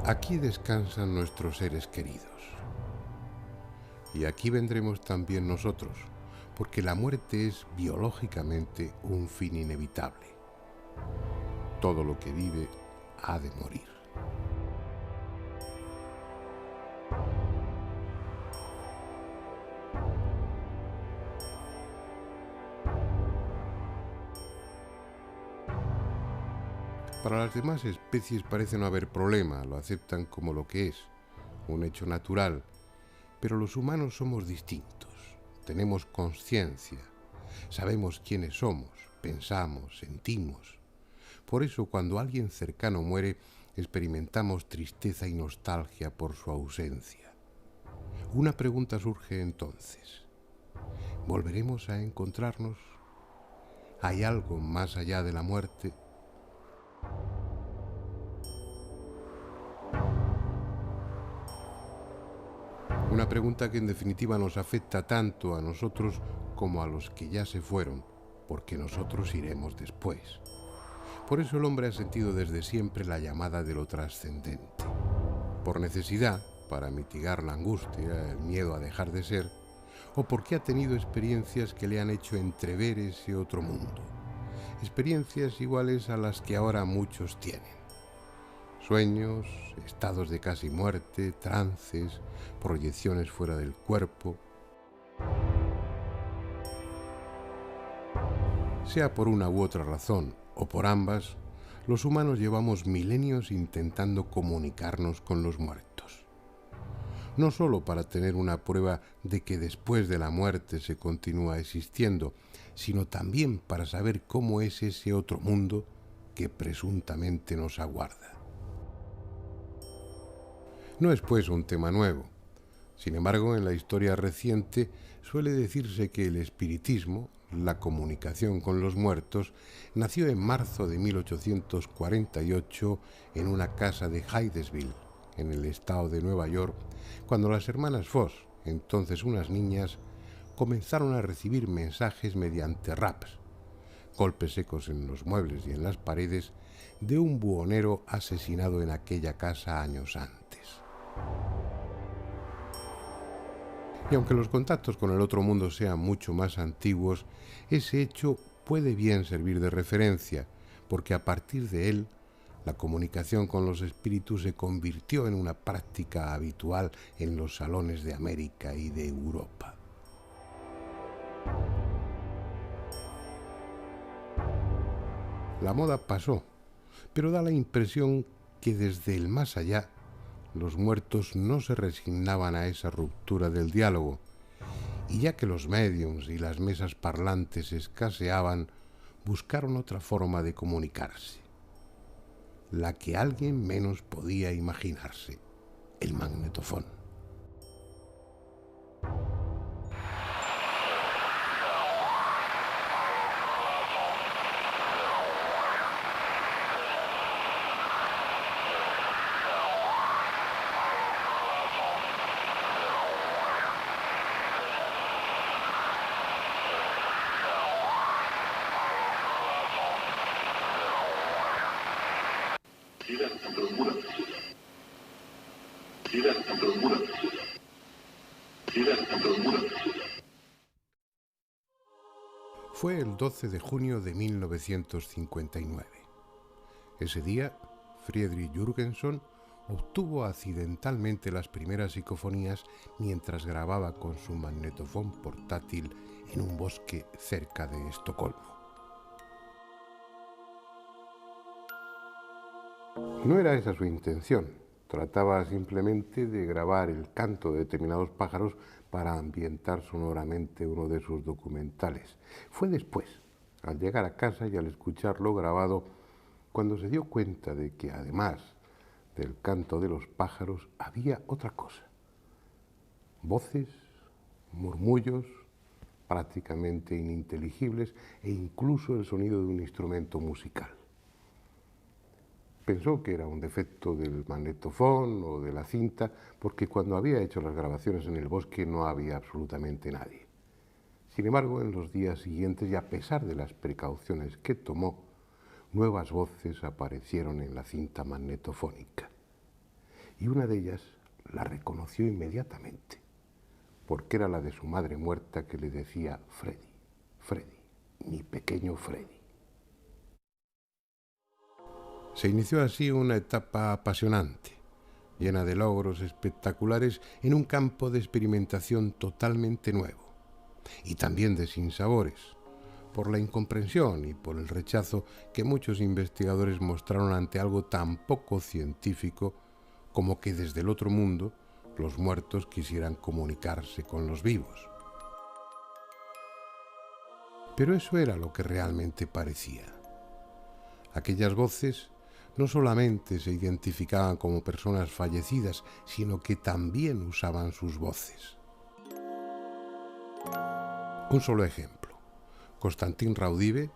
Aquí descansan nuestros seres queridos. Y aquí vendremos también nosotros, porque la muerte es biológicamente un fin inevitable. Todo lo que vive ha de morir. Para las demás especies parece no haber problema, lo aceptan como lo que es, un hecho natural, pero los humanos somos distintos, tenemos conciencia, sabemos quiénes somos, pensamos, sentimos. Por eso cuando alguien cercano muere, experimentamos tristeza y nostalgia por su ausencia. Una pregunta surge entonces: ¿volveremos a encontrarnos? ¿Hay algo más allá de la muerte? Una pregunta que en definitiva nos afecta tanto a nosotros como a los que ya se fueron, porque nosotros iremos después. Por eso el hombre ha sentido desde siempre la llamada de lo trascendente. Por necesidad, para mitigar la angustia, el miedo a dejar de ser, o porque ha tenido experiencias que le han hecho entrever ese otro mundo. Experiencias iguales a las que ahora muchos tienen. Sueños, estados de casi muerte, trances, proyecciones fuera del cuerpo. Sea por una u otra razón, o por ambas, los humanos llevamos milenios intentando comunicarnos con los muertos. No solo para tener una prueba de que después de la muerte se continúa existiendo, sino también para saber cómo es ese otro mundo que presuntamente nos aguarda. No es pues un tema nuevo. Sin embargo, en la historia reciente suele decirse que el espiritismo, la comunicación con los muertos, nació en marzo de 1848 en una casa de Hydesville, en el estado de Nueva York, cuando las hermanas Foss, entonces unas niñas, comenzaron a recibir mensajes mediante raps, golpes secos en los muebles y en las paredes, de un buhonero asesinado en aquella casa años antes. Y aunque los contactos con el otro mundo sean mucho más antiguos, ese hecho puede bien servir de referencia, porque a partir de él, la comunicación con los espíritus se convirtió en una práctica habitual en los salones de América y de Europa. La moda pasó, pero da la impresión que desde el más allá, los muertos no se resignaban a esa ruptura del diálogo, y ya que los médiums y las mesas parlantes escaseaban, buscaron otra forma de comunicarse, la que alguien menos podía imaginarse: el magnetofón. Fue el 12 de junio de 1959. Ese día, Friedrich Jürgenson obtuvo accidentalmente las primeras psicofonías mientras grababa con su magnetofón portátil en un bosque cerca de Estocolmo. No era esa su intención. Trataba simplemente de grabar el canto de determinados pájaros para ambientar sonoramente uno de sus documentales. Fue después, al llegar a casa y al escucharlo grabado, cuando se dio cuenta de que además del canto de los pájaros había otra cosa. Voces, murmullos, prácticamente ininteligibles, e incluso el sonido de un instrumento musical. Pensó que era un defecto del magnetofón o de la cinta, porque cuando había hecho las grabaciones en el bosque no había absolutamente nadie. Sin embargo, en los días siguientes, y a pesar de las precauciones que tomó, nuevas voces aparecieron en la cinta magnetofónica. y una de ellas la reconoció inmediatamente, porque era la de su madre muerta que le decía Freddy, Freddy, mi pequeño Freddy. Se inició así una etapa apasionante, llena de logros espectaculares en un campo de experimentación totalmente nuevo, y también de sinsabores, por la incomprensión y por el rechazo que muchos investigadores mostraron ante algo tan poco científico como que desde el otro mundo los muertos quisieran comunicarse con los vivos. Pero eso era lo que realmente parecía. Aquellas voces no solamente se identificaban como personas fallecidas, sino que también usaban sus voces. Un solo ejemplo. Constantin Raudive,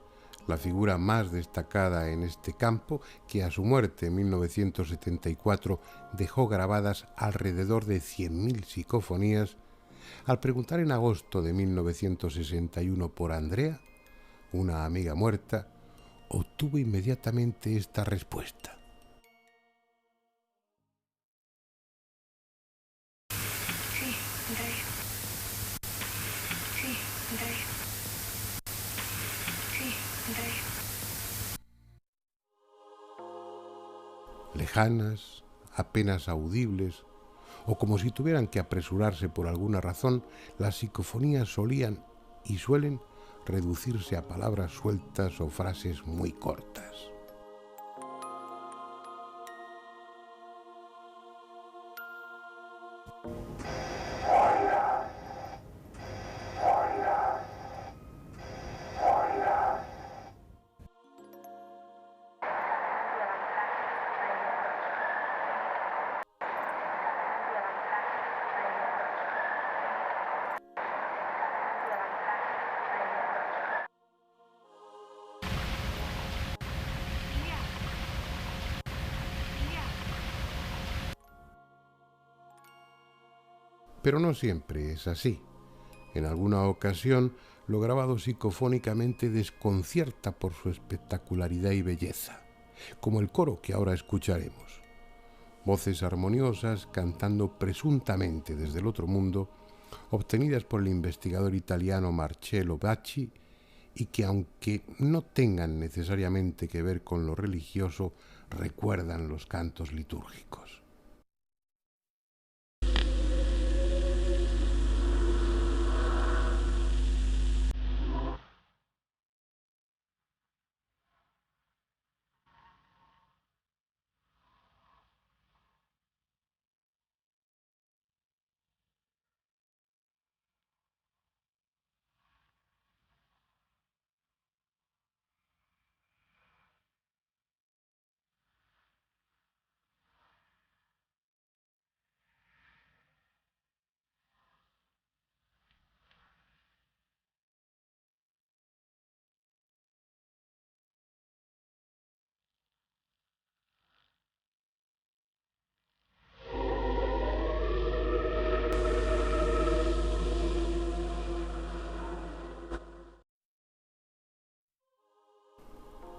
la figura más destacada en este campo, que a su muerte en 1974 dejó grabadas alrededor de 100.000 psicofonías, al preguntar en agosto de 1961 por Andrea, una amiga muerta, obtuvo inmediatamente esta respuesta. Sí, Andrea. Sí, Andrea. Sí, Andrea. Lejanas, apenas audibles, o como si tuvieran que apresurarse por alguna razón, las psicofonías solían y suelen reducirse a palabras sueltas o frases muy cortas. Pero no siempre es así. En alguna ocasión, lo grabado psicofónicamente desconcierta por su espectacularidad y belleza, como el coro que ahora escucharemos. Voces armoniosas cantando presuntamente desde el otro mundo, obtenidas por el investigador italiano Marcello Bacci, y que, aunque no tengan necesariamente que ver con lo religioso, recuerdan los cantos litúrgicos.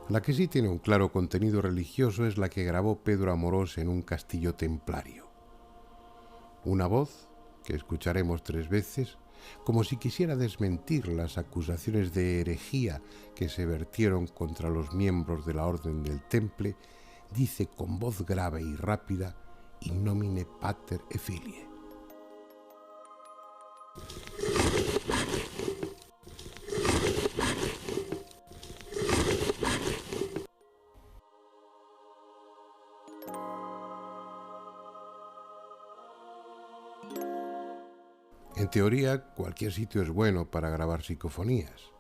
La que sí tiene un claro contenido religioso es la que grabó Pedro Amorós en un castillo templario. Una voz, que escucharemos 3 veces, como si quisiera desmentir las acusaciones de herejía que se vertieron contra los miembros de la Orden del Temple, dice con voz grave y rápida: In nomine Pater et Filii. En teoría, cualquier sitio es bueno para grabar psicofonías.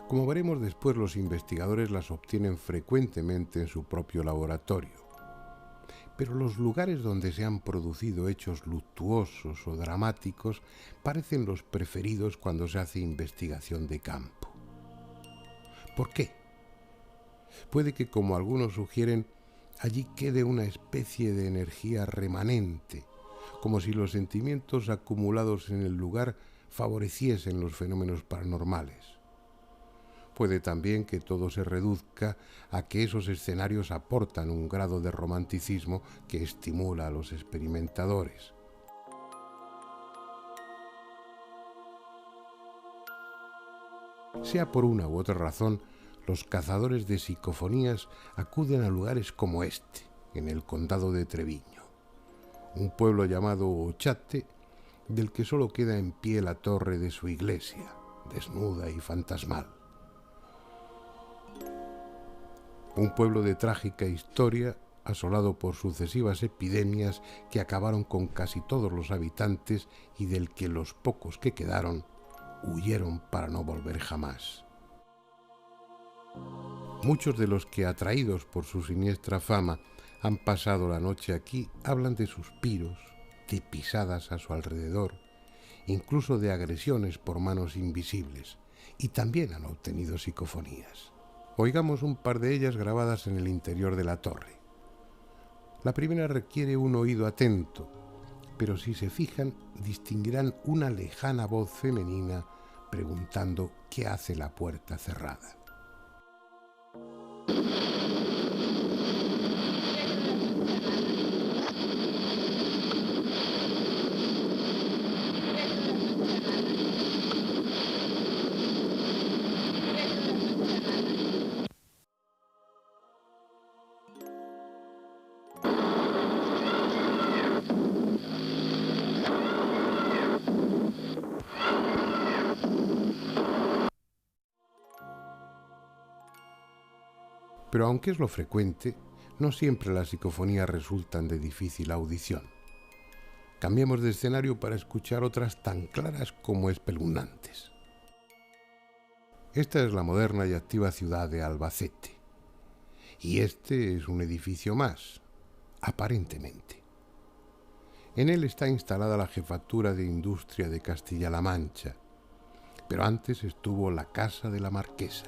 Como veremos después, los investigadores las obtienen frecuentemente en su propio laboratorio. Pero los lugares donde se han producido hechos luctuosos o dramáticos parecen los preferidos cuando se hace investigación de campo. ¿Por qué? Puede que, como algunos sugieren, allí quede una especie de energía remanente, como si los sentimientos acumulados en el lugar favoreciesen los fenómenos paranormales. Puede también que todo se reduzca a que esos escenarios aportan un grado de romanticismo que estimula a los experimentadores. Sea por una u otra razón, los cazadores de psicofonías acuden a lugares como este, en el condado de Treviño, un pueblo llamado Ochate, del que solo queda en pie la torre de su iglesia, desnuda y fantasmal. Un pueblo de trágica historia, asolado por sucesivas epidemias que acabaron con casi todos los habitantes y del que los pocos que quedaron huyeron para no volver jamás. Muchos de los que, atraídos por su siniestra fama, han pasado la noche aquí, hablan de suspiros, de pisadas a su alrededor, incluso de agresiones por manos invisibles, y también han obtenido psicofonías. Oigamos un par de ellas grabadas en el interior de la torre. La primera requiere un oído atento, pero si se fijan distinguirán una lejana voz femenina preguntando qué hace la puerta cerrada. Pero aunque es lo frecuente, no siempre las psicofonías resultan de difícil audición. Cambiemos de escenario para escuchar otras tan claras como espeluznantes. Esta es la moderna y activa ciudad de Albacete. Y este es un edificio más, aparentemente. En él está instalada la Jefatura de Industria de Castilla-La Mancha, pero antes estuvo la Casa de la Marquesa,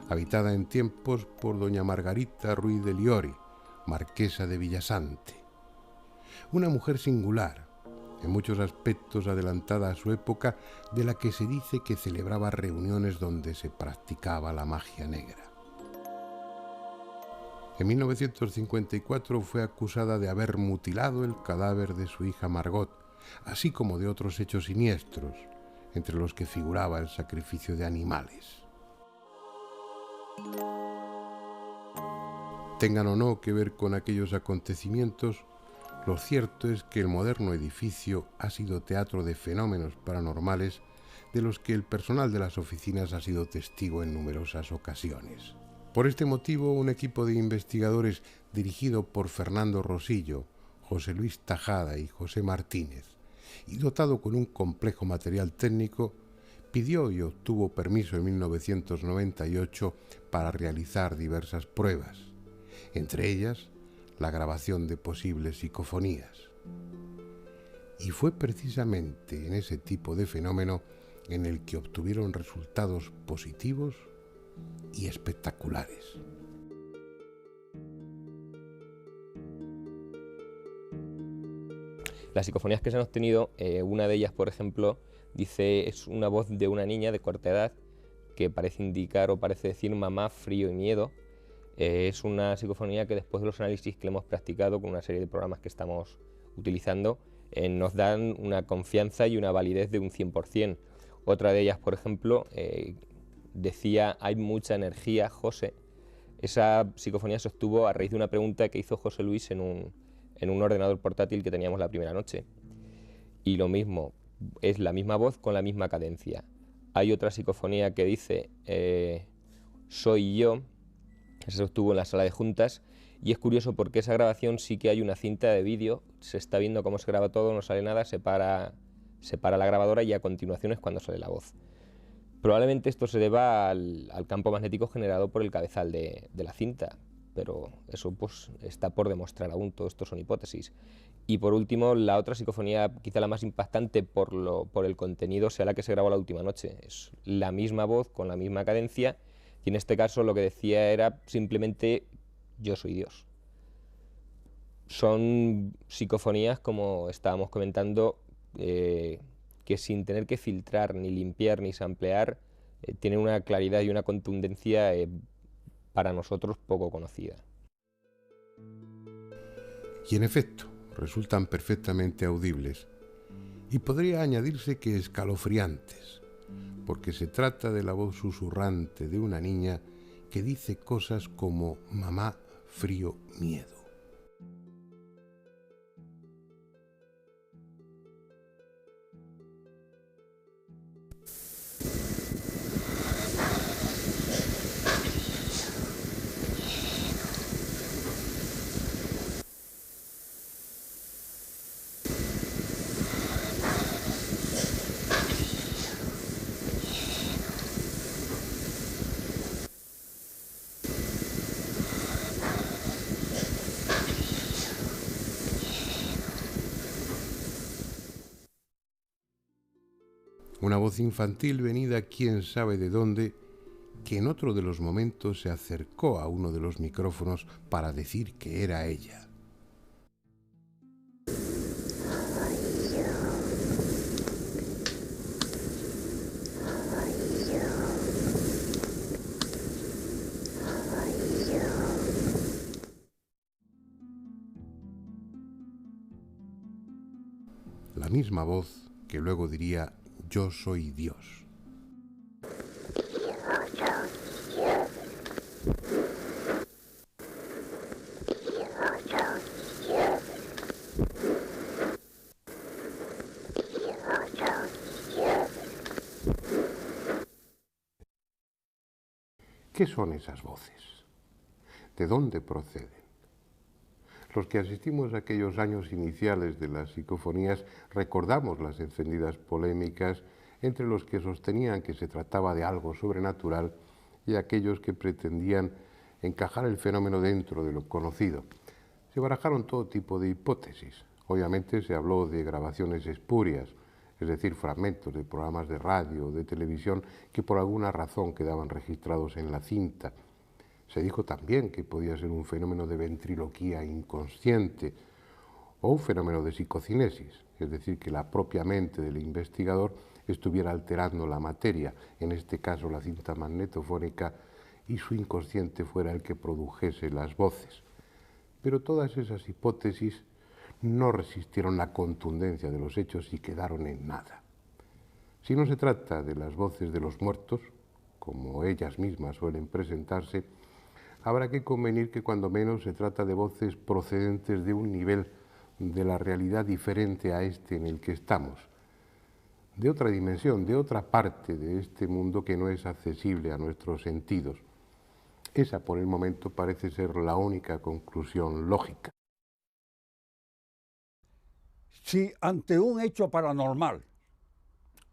habitada en tiempos por doña Margarita Ruiz de Liori, marquesa de Villasante. Una mujer singular, en muchos aspectos adelantada a su época, de la que se dice que celebraba reuniones donde se practicaba la magia negra. En 1954 fue acusada de haber mutilado el cadáver de su hija Margot, así como de otros hechos siniestros, entre los que figuraba el sacrificio de animales. Tengan o no que ver con aquellos acontecimientos, lo cierto es que el moderno edificio ha sido teatro de fenómenos paranormales de los que el personal de las oficinas ha sido testigo en numerosas ocasiones. Por este motivo, un equipo de investigadores dirigido por Fernando Rosillo, José Luis Tajada y José Martínez, y dotado con un complejo material técnico, pidió y obtuvo permiso en 1998 para realizar diversas pruebas, entre ellas la grabación de posibles psicofonías. Y fue precisamente en ese tipo de fenómeno en el que obtuvieron resultados positivos y espectaculares. Las psicofonías que se han obtenido, una de ellas, por ejemplo, dice, es una voz de una niña de corta edad que parece indicar o parece decir mamá, frío y miedo. Es una psicofonía que después de los análisis que le hemos practicado con una serie de programas que estamos utilizando, nos dan una confianza y una validez de un 100%. Otra de ellas, por ejemplo, decía, hay mucha energía, José. Esa psicofonía se obtuvo a raíz de una pregunta que hizo José Luis en un ordenador portátil que teníamos la primera noche. Y lo mismo, es la misma voz con la misma cadencia. Hay otra psicofonía que dice, soy yo. Esa se obtuvo en la sala de juntas y es curioso porque esa grabación sí que hay una cinta de vídeo, se está viendo cómo se graba todo, no sale nada, se para la grabadora y a continuación es cuando sale la voz. Probablemente esto se deba al campo magnético generado por el cabezal de la cinta, pero eso pues está por demostrar aún, todo esto son hipótesis. Y por último, la otra psicofonía, quizá la más impactante por el contenido, sea la que se grabó la última noche. Es la misma voz con la misma cadencia. Y en este caso lo que decía era simplemente yo soy Dios. Son psicofonías, como estábamos comentando, que sin tener que filtrar, ni limpiar, ni samplear, tienen una claridad y una contundencia para nosotros poco conocida. Y en efecto, resultan perfectamente audibles. Y podría añadirse que escalofriantes, porque se trata de la voz susurrante de una niña que dice cosas como mamá, frío, miedo. Una voz infantil venida quién sabe de dónde, que en otro de los momentos se acercó a uno de los micrófonos para decir que era ella. La misma voz que luego diría: yo soy Dios. ¿Qué son esas voces? ¿De dónde proceden? Los que asistimos a aquellos años iniciales de las psicofonías recordamos las encendidas polémicas entre los que sostenían que se trataba de algo sobrenatural y aquellos que pretendían encajar el fenómeno dentro de lo conocido. Se barajaron todo tipo de hipótesis. Obviamente se habló de grabaciones espurias, es decir, fragmentos de programas de radio o de televisión que por alguna razón quedaban registrados en la cinta. Se dijo también que podía ser un fenómeno de ventriloquía inconsciente o un fenómeno de psicocinesis, es decir, que la propia mente del investigador estuviera alterando la materia, en este caso la cinta magnetofónica, y su inconsciente fuera el que produjese las voces. Pero todas esas hipótesis no resistieron la contundencia de los hechos y quedaron en nada. Si no se trata de las voces de los muertos, como ellas mismas suelen presentarse, habrá que convenir que cuando menos se trata de voces procedentes de un nivel de la realidad diferente a este en el que estamos, de otra dimensión, de otra parte de este mundo que no es accesible a nuestros sentidos. Esa, por el momento, parece ser la única conclusión lógica. Si ante un hecho paranormal,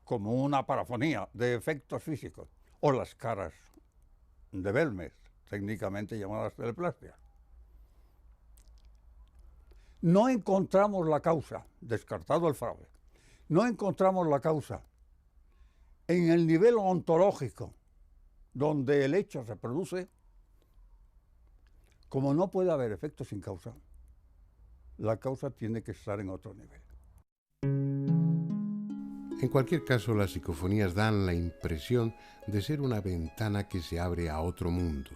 como una parafonía de efectos físicos, o las caras de Belmez, técnicamente llamadas teleplastia, no encontramos la causa, descartado el fraude, no encontramos la causa en el nivel ontológico donde el hecho se produce, como no puede haber efectos sin causa, la causa tiene que estar en otro nivel. En cualquier caso, las psicofonías dan la impresión de ser una ventana que se abre a otro mundo.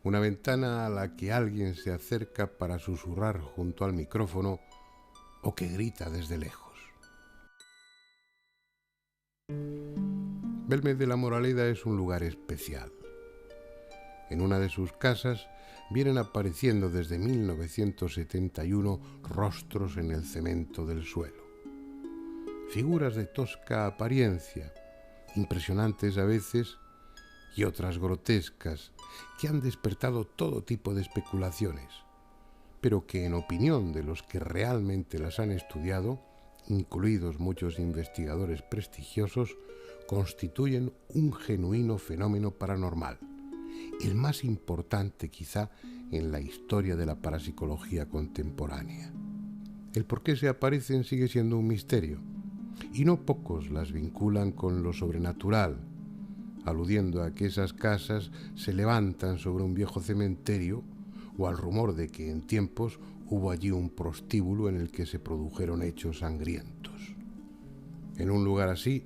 Una ventana a la que alguien se acerca para susurrar junto al micrófono o que grita desde lejos. Belmez de la Moraleda es un lugar especial. En una de sus casas vienen apareciendo desde 1971 rostros en el cemento del suelo. Figuras de tosca apariencia, impresionantes a veces y otras grotescas, que han despertado todo tipo de especulaciones, pero que en opinión de los que realmente las han estudiado, incluidos muchos investigadores prestigiosos, constituyen un genuino fenómeno paranormal, el más importante quizá en la historia de la parapsicología contemporánea. El por qué se aparecen sigue siendo un misterio, y no pocos las vinculan con lo sobrenatural, aludiendo a que esas casas se levantan sobre un viejo cementerio o al rumor de que en tiempos hubo allí un prostíbulo en el que se produjeron hechos sangrientos. En un lugar así,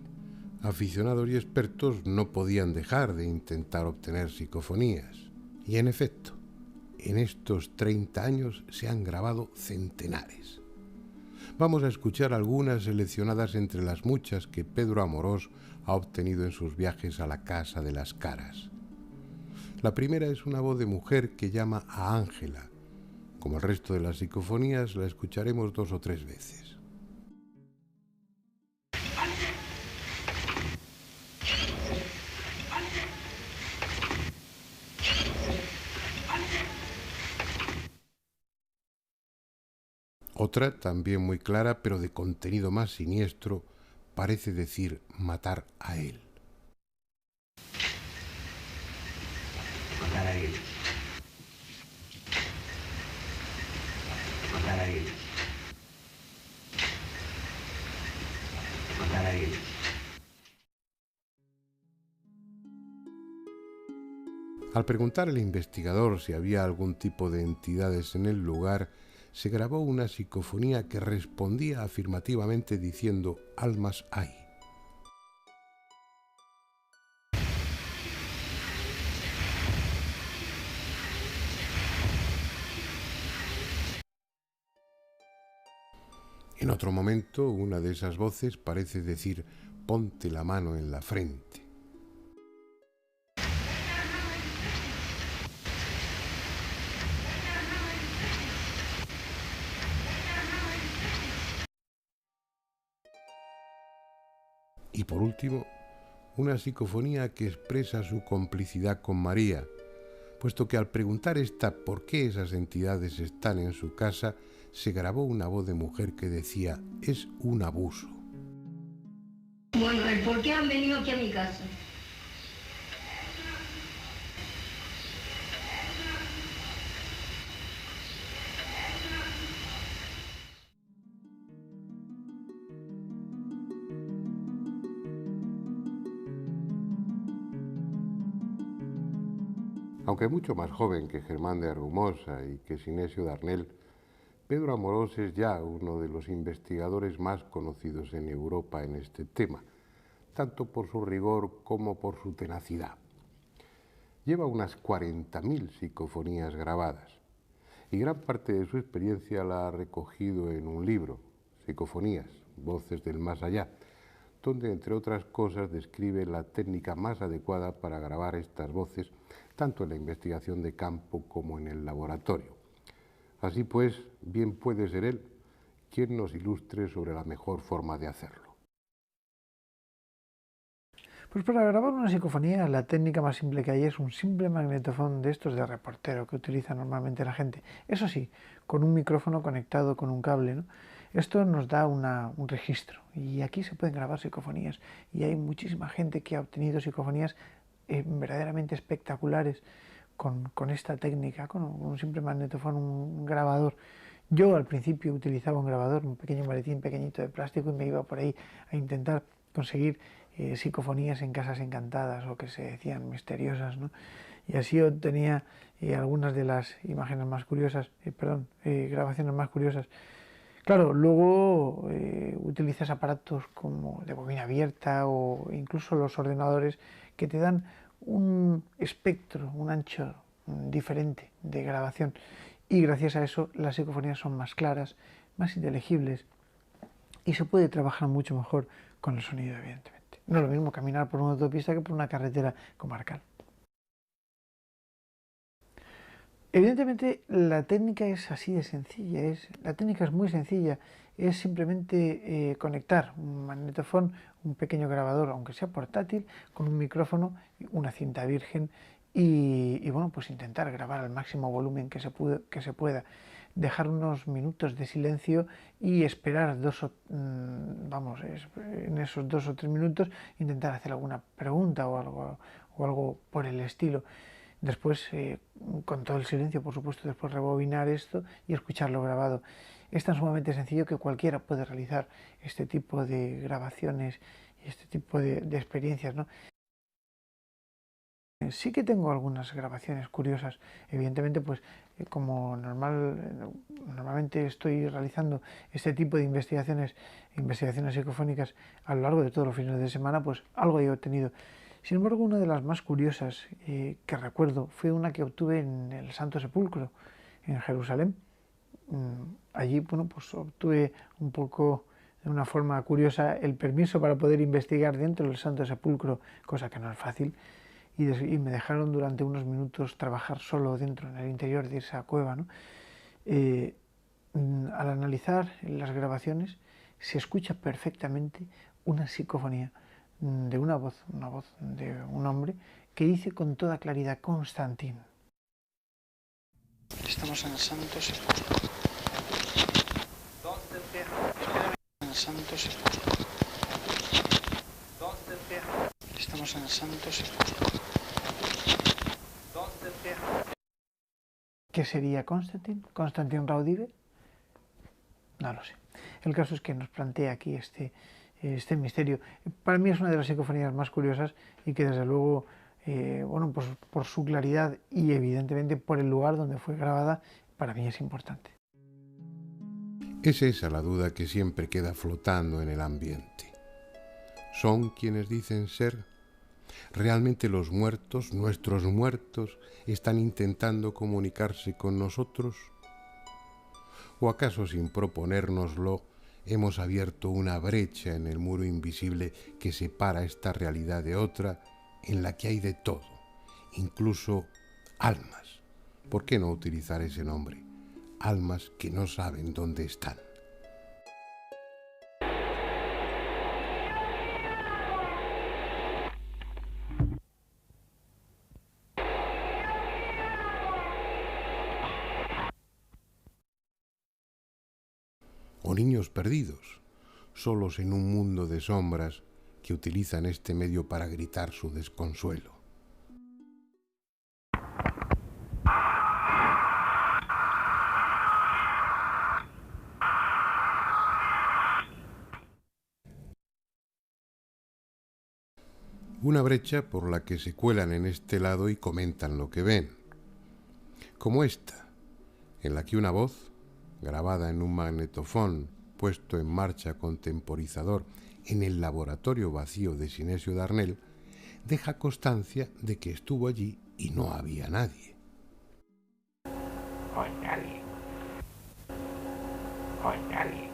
Aficionados y expertos no podían dejar de intentar obtener psicofonías. Y en efecto, en estos 30 años se han grabado centenares. Vamos a escuchar algunas seleccionadas entre las muchas que Pedro Amorós ha obtenido en sus viajes a la Casa de las Caras. La primera es una voz de mujer que llama a Ángela. Como el resto de las psicofonías, la escucharemos 2 o 3 veces. Otra, también muy clara, pero de contenido más siniestro, parece decir matar a él. Matar a él. Matar a él. Matar a él. Al preguntar al investigador si había algún tipo de entidades en el lugar, se grabó una psicofonía que respondía afirmativamente diciendo «almas hay». En otro momento, una de esas voces parece decir «ponte la mano en la frente». Y por último, una psicofonía que expresa su complicidad con María, puesto que al preguntar esta por qué esas entidades están en su casa, se grabó una voz de mujer que decía, es un abuso. Bueno, el por qué han venido aquí a mi casa. Aunque mucho más joven que Germán de Argumosa y que Sinesio Darnel, Pedro Amorós es ya uno de los investigadores más conocidos en Europa en este tema, tanto por su rigor como por su tenacidad. Lleva unas 40.000 psicofonías grabadas y gran parte de su experiencia la ha recogido en un libro, Psicofonías, Voces del Más Allá, donde, entre otras cosas, describe la técnica más adecuada para grabar estas voces, tanto en la investigación de campo como en el laboratorio. Así pues, bien puede ser él quien nos ilustre sobre la mejor forma de hacerlo. Pues para grabar una psicofonía, la técnica más simple que hay es un simple magnetofón de estos de reportero que utiliza normalmente la gente. Eso sí, con un micrófono conectado con un cable, ¿no? Esto nos da un registro y aquí se pueden grabar psicofonías y hay muchísima gente que ha obtenido psicofonías verdaderamente espectaculares con esta técnica, con un simple magnetofón, un grabador. Yo al principio utilizaba un grabador, un pequeño maletín pequeñito de plástico y me iba por ahí a intentar conseguir psicofonías en casas encantadas o que se decían misteriosas, ¿no? Y así obtenía algunas de las imágenes más curiosas, grabaciones más curiosas. Claro, luego utilizas aparatos como de bobina abierta o incluso los ordenadores que te dan un espectro, un ancho diferente de grabación y gracias a eso las psicofonías son más claras, más inteligibles y se puede trabajar mucho mejor con el sonido, evidentemente. No es lo mismo caminar por una autopista que por una carretera comarcal. Evidentemente la técnica es así de sencilla, la técnica es muy sencilla, es simplemente conectar un magnetofón, un pequeño grabador, aunque sea portátil, con un micrófono, una cinta virgen y bueno, pues intentar grabar al máximo volumen que se pueda, dejar unos minutos de silencio y esperar en esos 2 o 3 minutos intentar hacer alguna pregunta o algo por el estilo. Después, con todo el silencio, por supuesto, después rebobinar esto y escucharlo grabado. Es tan sumamente sencillo que cualquiera puede realizar este tipo de grabaciones y este tipo de experiencias, ¿no? Sí que tengo algunas grabaciones curiosas. Evidentemente, pues como normalmente estoy realizando este tipo de investigaciones psicofónicas a lo largo de todos los fines de semana, pues algo he obtenido. Sin embargo, una de las más curiosas que recuerdo fue una que obtuve en el Santo Sepulcro, en Jerusalén. Allí, bueno, pues obtuve un poco, de una forma curiosa, el permiso para poder investigar dentro del Santo Sepulcro, cosa que no es fácil. Y me dejaron durante unos minutos trabajar solo dentro, en el interior de esa cueva, ¿no? Al analizar las grabaciones se escucha perfectamente una psicofonía de una voz de un hombre que dice con toda claridad: Constantín. Estamos en el Santo Sepulcro. En el Santo Sepulcro. Estamos en el Santo Sepulcro. ¿Qué sería Constantín? ¿Constantín Raudive? No lo sé. El caso es que nos plantea aquí este misterio. Para mí es una de las psicofonías más curiosas y que desde luego, bueno, pues por su claridad y evidentemente por el lugar donde fue grabada, para mí es importante. Es esa la duda que siempre queda flotando en el ambiente. ¿Son quienes dicen ser? ¿Realmente los muertos, nuestros muertos, están intentando comunicarse con nosotros? ¿O acaso, sin proponérnoslo, hemos abierto una brecha en el muro invisible que separa esta realidad de otra, en la que hay de todo, incluso almas? ¿Por qué no utilizar ese nombre? Almas que no saben dónde están. O niños perdidos, solos en un mundo de sombras que utilizan este medio para gritar su desconsuelo. Una brecha por la que se cuelan en este lado y comentan lo que ven. Como esta, en la que una voz, grabada en un magnetofón puesto en marcha con temporizador en el laboratorio vacío de Sinesio Darnell, deja constancia de que estuvo allí y no había nadie. Hoy nadie. Hoy nadie.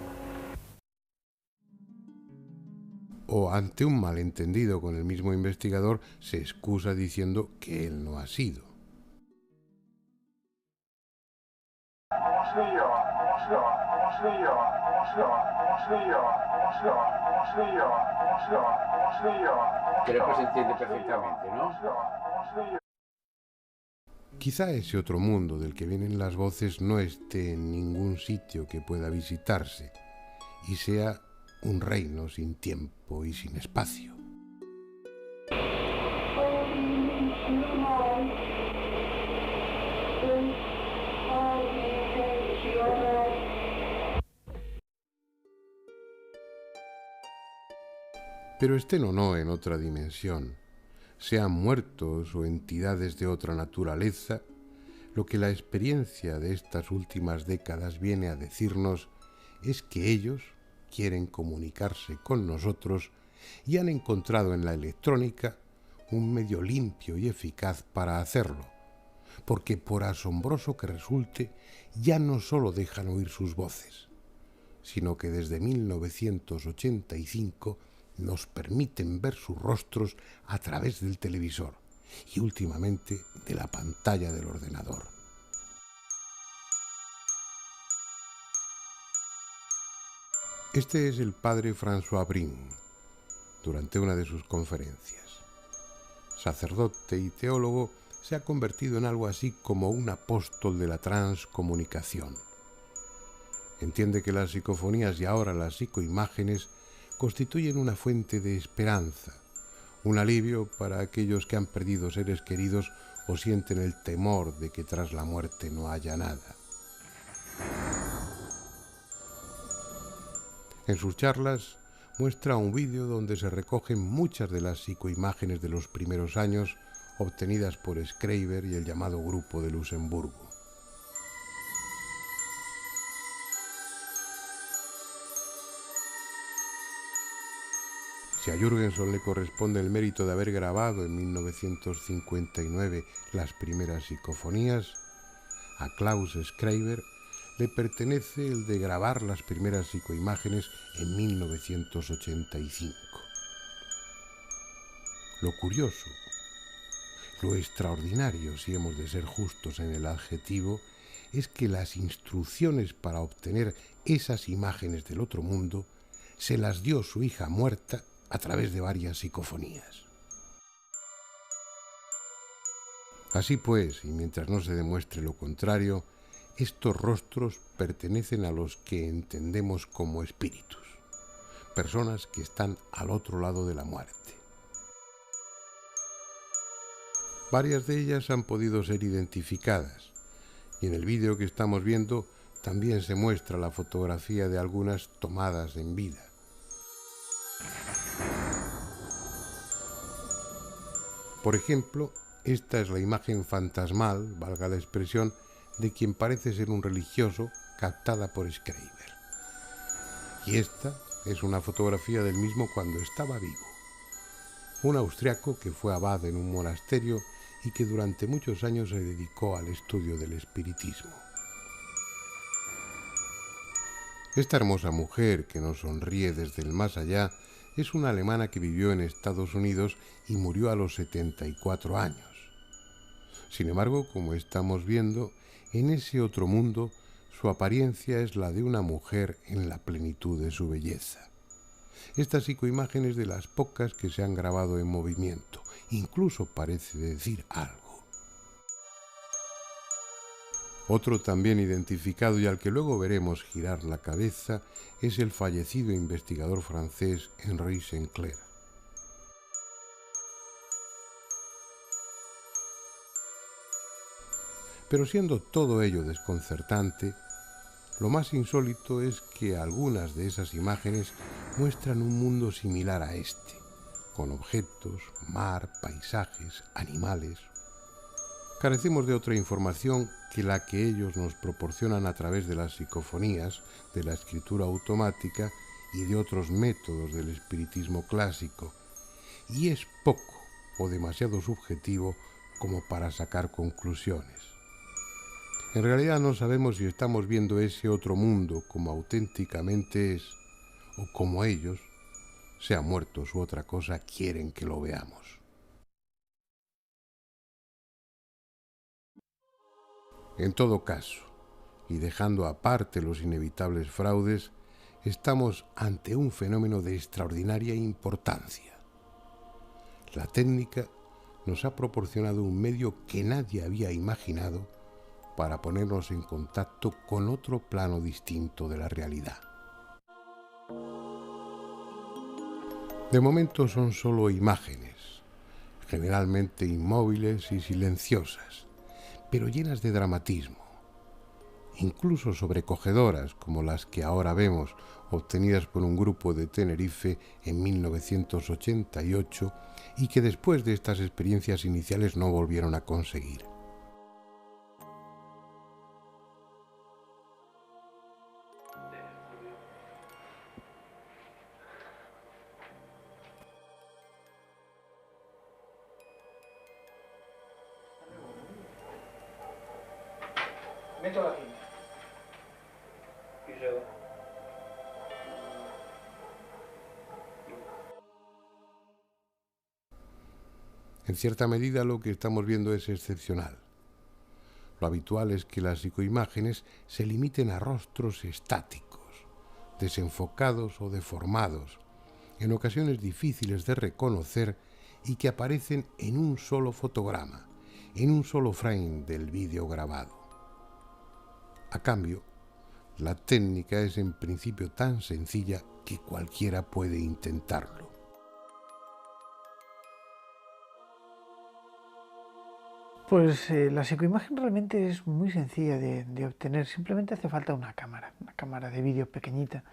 O ante un malentendido con el mismo investigador, se excusa diciendo que él no ha sido. Creo que se entiende perfectamente, ¿no? Quizá ese otro mundo del que vienen las voces no esté en ningún sitio que pueda visitarse y sea un reino sin tiempo y sin espacio. Pero estén o no en otra dimensión, sean muertos o entidades de otra naturaleza, lo que la experiencia de estas últimas décadas viene a decirnos es que ellos quieren comunicarse con nosotros y han encontrado en la electrónica un medio limpio y eficaz para hacerlo, porque por asombroso que resulte, ya no solo dejan oír sus voces, sino que desde 1985 nos permiten ver sus rostros a través del televisor y últimamente de la pantalla del ordenador. Este es el padre François Brin, durante una de sus conferencias. Sacerdote y teólogo, se ha convertido en algo así como un apóstol de la transcomunicación. Entiende que las psicofonías y ahora las psicoimágenes constituyen una fuente de esperanza, un alivio para aquellos que han perdido seres queridos o sienten el temor de que tras la muerte no haya nada. En sus charlas muestra un vídeo donde se recogen muchas de las psicoimágenes de los primeros años obtenidas por Schreiber y el llamado Grupo de Luxemburgo. Si a Jürgenson le corresponde el mérito de haber grabado en 1959 las primeras psicofonías, a Klaus Schreiber le pertenece el de grabar las primeras psicoimágenes en 1985. Lo curioso, lo extraordinario, si hemos de ser justos en el adjetivo, es que las instrucciones para obtener esas imágenes del otro mundo se las dio su hija muerta a través de varias psicofonías. Así pues, y mientras no se demuestre lo contrario, estos rostros pertenecen a los que entendemos como espíritus, personas que están al otro lado de la muerte. Varias de ellas han podido ser identificadas, y en el vídeo que estamos viendo también se muestra la fotografía de algunas tomadas en vida. Por ejemplo, esta es la imagen fantasmal, valga la expresión, de quien parece ser un religioso, captada por Schreiber. Y esta es una fotografía del mismo cuando estaba vivo. Un austriaco que fue abad en un monasterio y que durante muchos años se dedicó al estudio del espiritismo. Esta hermosa mujer que nos sonríe desde el más allá es una alemana que vivió en Estados Unidos y murió a los 74 años. Sin embargo, como estamos viendo, en ese otro mundo su apariencia es la de una mujer en la plenitud de su belleza. Esta psicoimagen es de las pocas que se han grabado en movimiento, incluso parece decir algo. Otro también identificado y al que luego veremos girar la cabeza es el fallecido investigador francés Henri Sinclair. Pero siendo todo ello desconcertante, lo más insólito es que algunas de esas imágenes muestran un mundo similar a este, con objetos, mar, paisajes, animales. Carecemos de otra información que la que ellos nos proporcionan a través de las psicofonías, de la escritura automática y de otros métodos del espiritismo clásico, y es poco o demasiado subjetivo como para sacar conclusiones. En realidad no sabemos si estamos viendo ese otro mundo como auténticamente es, o como ellos, sean muertos u otra cosa, quieren que lo veamos. En todo caso, y dejando aparte los inevitables fraudes, estamos ante un fenómeno de extraordinaria importancia. La técnica nos ha proporcionado un medio que nadie había imaginado para ponernos en contacto con otro plano distinto de la realidad. De momento son solo imágenes, generalmente inmóviles y silenciosas, pero llenas de dramatismo, incluso sobrecogedoras como las que ahora vemos, obtenidas por un grupo de Tenerife en 1988 y que después de estas experiencias iniciales no volvieron a conseguir. Meto la cinta. Y luego. En cierta medida lo que estamos viendo es excepcional. Lo habitual es que las psicoimágenes se limiten a rostros estáticos, desenfocados o deformados, en ocasiones difíciles de reconocer y que aparecen en un solo fotograma, en un solo frame del vídeo grabado. A cambio, la técnica es en principio tan sencilla que cualquiera puede intentarlo. Pues la psicoimagen realmente es muy sencilla de obtener. Simplemente hace falta una cámara de vídeo pequeñita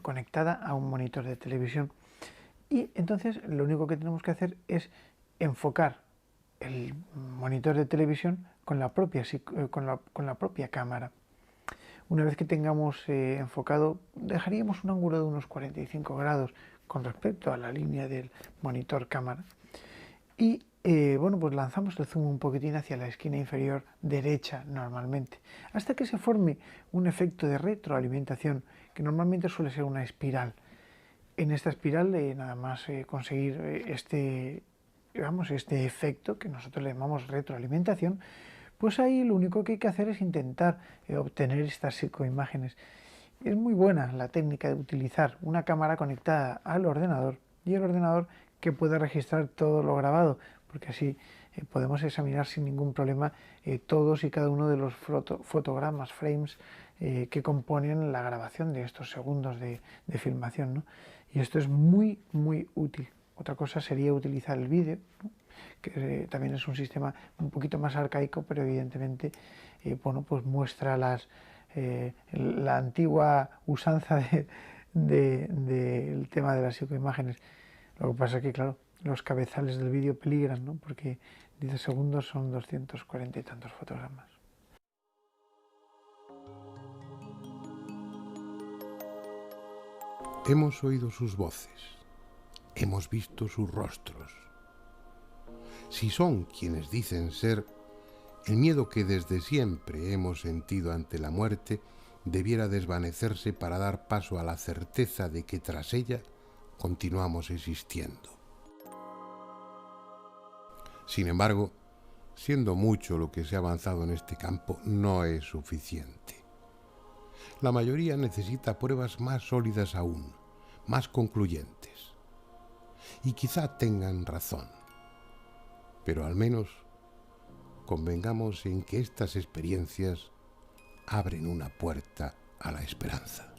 conectada a un monitor de televisión. Y entonces lo único que tenemos que hacer es enfocar el monitor de televisión con la propia cámara. Una vez que tengamos enfocado, dejaríamos un ángulo de unos 45 grados con respecto a la línea del monitor cámara y bueno, pues lanzamos el zoom un poquitín hacia la esquina inferior derecha normalmente, hasta que se forme un efecto de retroalimentación que normalmente suele ser una espiral. En esta espiral nada más conseguir este efecto que nosotros le llamamos retroalimentación, pues ahí lo único que hay que hacer es intentar obtener estas psicoimágenes. Es muy buena la técnica de utilizar una cámara conectada al ordenador y el ordenador que pueda registrar todo lo grabado, porque así podemos examinar sin ningún problema todos y cada uno de los fotogramas, frames que componen la grabación de estos segundos de filmación, ¿no? Y esto es muy, muy útil. Otra cosa sería utilizar el vídeo, ¿no? Que también es un sistema un poquito más arcaico, pero evidentemente bueno, pues muestra la antigua usanza del tema de las psicoimágenes. Lo que pasa es que, claro, los cabezales del vídeo peligran, ¿no? Porque 10 segundos son 240 y tantos fotogramas. Hemos oído sus voces, hemos visto sus rostros. Si son quienes dicen ser, el miedo que desde siempre hemos sentido ante la muerte debiera desvanecerse para dar paso a la certeza de que tras ella continuamos existiendo. Sin embargo, siendo mucho lo que se ha avanzado en este campo, no es suficiente. La mayoría necesita pruebas más sólidas aún, más concluyentes. Y quizá tengan razón. Pero al menos convengamos en que estas experiencias abren una puerta a la esperanza.